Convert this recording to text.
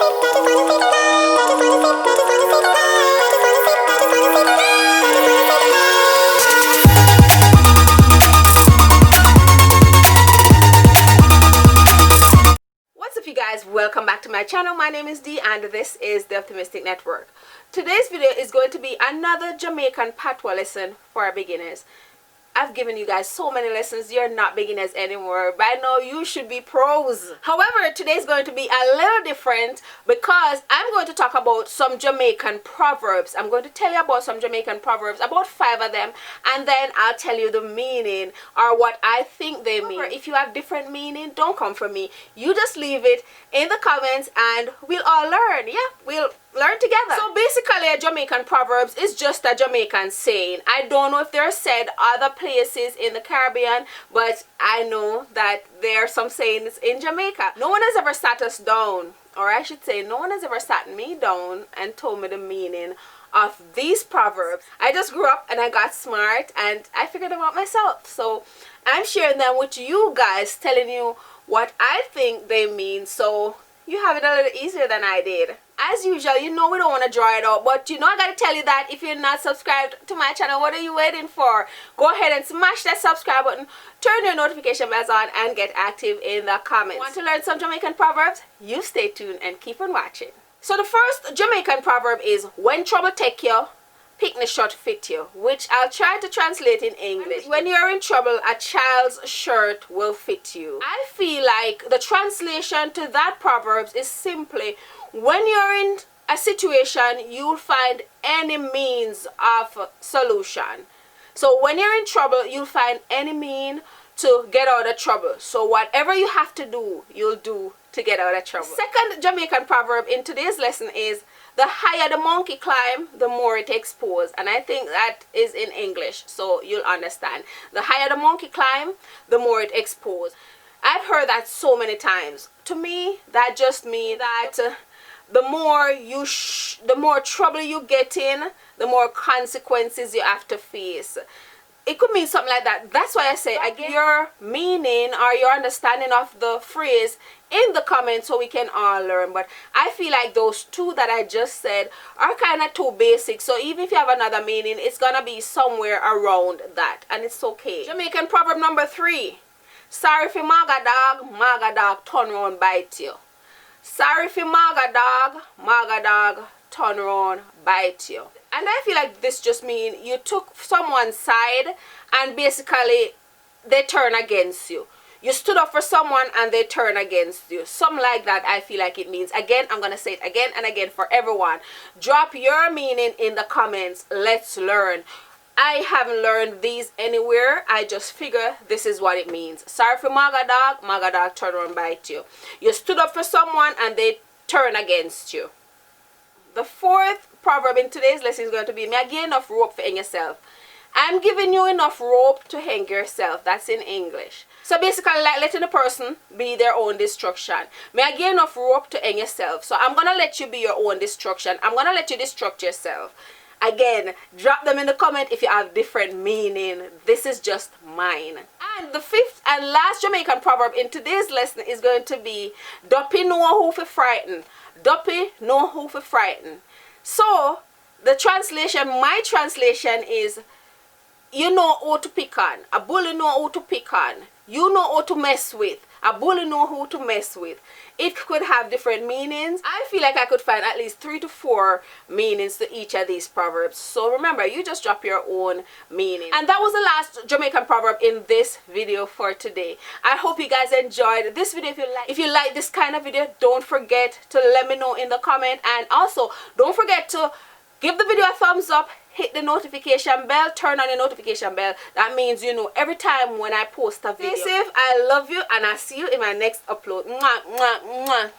What's up, you guys? Welcome back to my channel. My name is Dee and this is the Optimistic Network. Today's video is going to be another Jamaican Patwah lesson for beginners. I've given you guys so many lessons. You're not beginners anymore. By now you should be pros. However, today's going to be a little different because I'm going to talk about some Jamaican proverbs. I'm going to tell you about some Jamaican proverbs, about 5 of them, and then I'll tell you the meaning or what I think they mean. If you have different meaning, don't come for me. You just leave it in the comments and we'll all learn. Yeah, we'll learn together. So basically, a Jamaican Proverbs is just a Jamaican saying. I don't know if they're said other places in the Caribbean, but I know that there are some sayings in Jamaica. No one has ever sat us down, or I should say no one has ever sat me down and told me the meaning of these proverbs. I just grew up and I got smart and I figured them out myself. So I'm sharing them with you guys, telling you what I think they mean, so you have it a little easier than I did. As usual, you know we don't want to draw it out, but you know I gotta tell you that if you're not subscribed to my channel, what are you waiting for? Go ahead and smash that subscribe button, turn your notification bells on, and get active in the comments. Want to learn some Jamaican proverbs? You stay tuned and keep on watching. So the first Jamaican proverb is, when trouble take you, picnic shirt fit you, which I'll try to translate in English. When you're in trouble, a child's shirt will fit you. I feel like the translation to that proverb is simply, when you're in a situation, you'll find any means of solution. So when you're in trouble, you'll find any mean to get out of trouble. So whatever you have to do, you'll do to get out of trouble. Second Jamaican proverb in today's lesson is, the higher the monkey climb, the more it exposed. And I think that is in English, so you'll understand. The higher the monkey climb, the more it exposed. I've heard that so many times. To me, that just means that the more trouble you get in, the more consequences you have to face. It could mean something like that. That's why I say, I get your meaning or your understanding of the phrase in the comments so we can all learn. But I feel like those two that I just said are kind of too basic. So even if you have another meaning, it's going to be somewhere around that. And it's okay. Jamaican proverb number 3. Sorry for maga dog, turn round bite you. Sorry for maga dog, turn round bite you. And I feel like this just means you took someone's side and basically they turn against you. You stood up for someone and they turn against you. Something like that I feel like it means. Again, I'm going to say it again and again for everyone. Drop your meaning in the comments. Let's learn. I haven't learned these anywhere. I just figure this is what it means. Sorry for maga dog, turn around bite you. You stood up for someone and they turn against you. The fourth proverb in today's lesson is going to be, may I give enough rope for hang yourself. I'm giving you enough rope to hang yourself. That's in English. So basically, like letting a person be their own destruction. May I give enough rope to hang yourself. So I'm going to let you be your own destruction. I'm going to let you destruct yourself. Again, drop them in the comment if you have different meaning. This is just mine. And the fifth and last Jamaican proverb in today's lesson is going to be, Duppy know who for frighten. Duppy know who for frighten. So the translation, my translation is, you know who to pick on. A bully know who to pick on. You know who to mess with. A bully know who to mess with. It could have different meanings. I feel like I could find at least 3 to 4 meanings to each of these proverbs. So remember, you just drop your own meaning. And that was the last Jamaican proverb in this video for today. I hope you guys enjoyed this video. If you like this kind of video, don't forget to let me know in the comment. And also, don't forget to give the video a thumbs up. Hit the notification bell, turn on your notification bell. That means you know every time when I post a video. Stay safe, I love you, and I'll see you in my next upload. Mwah, mwah, mwah.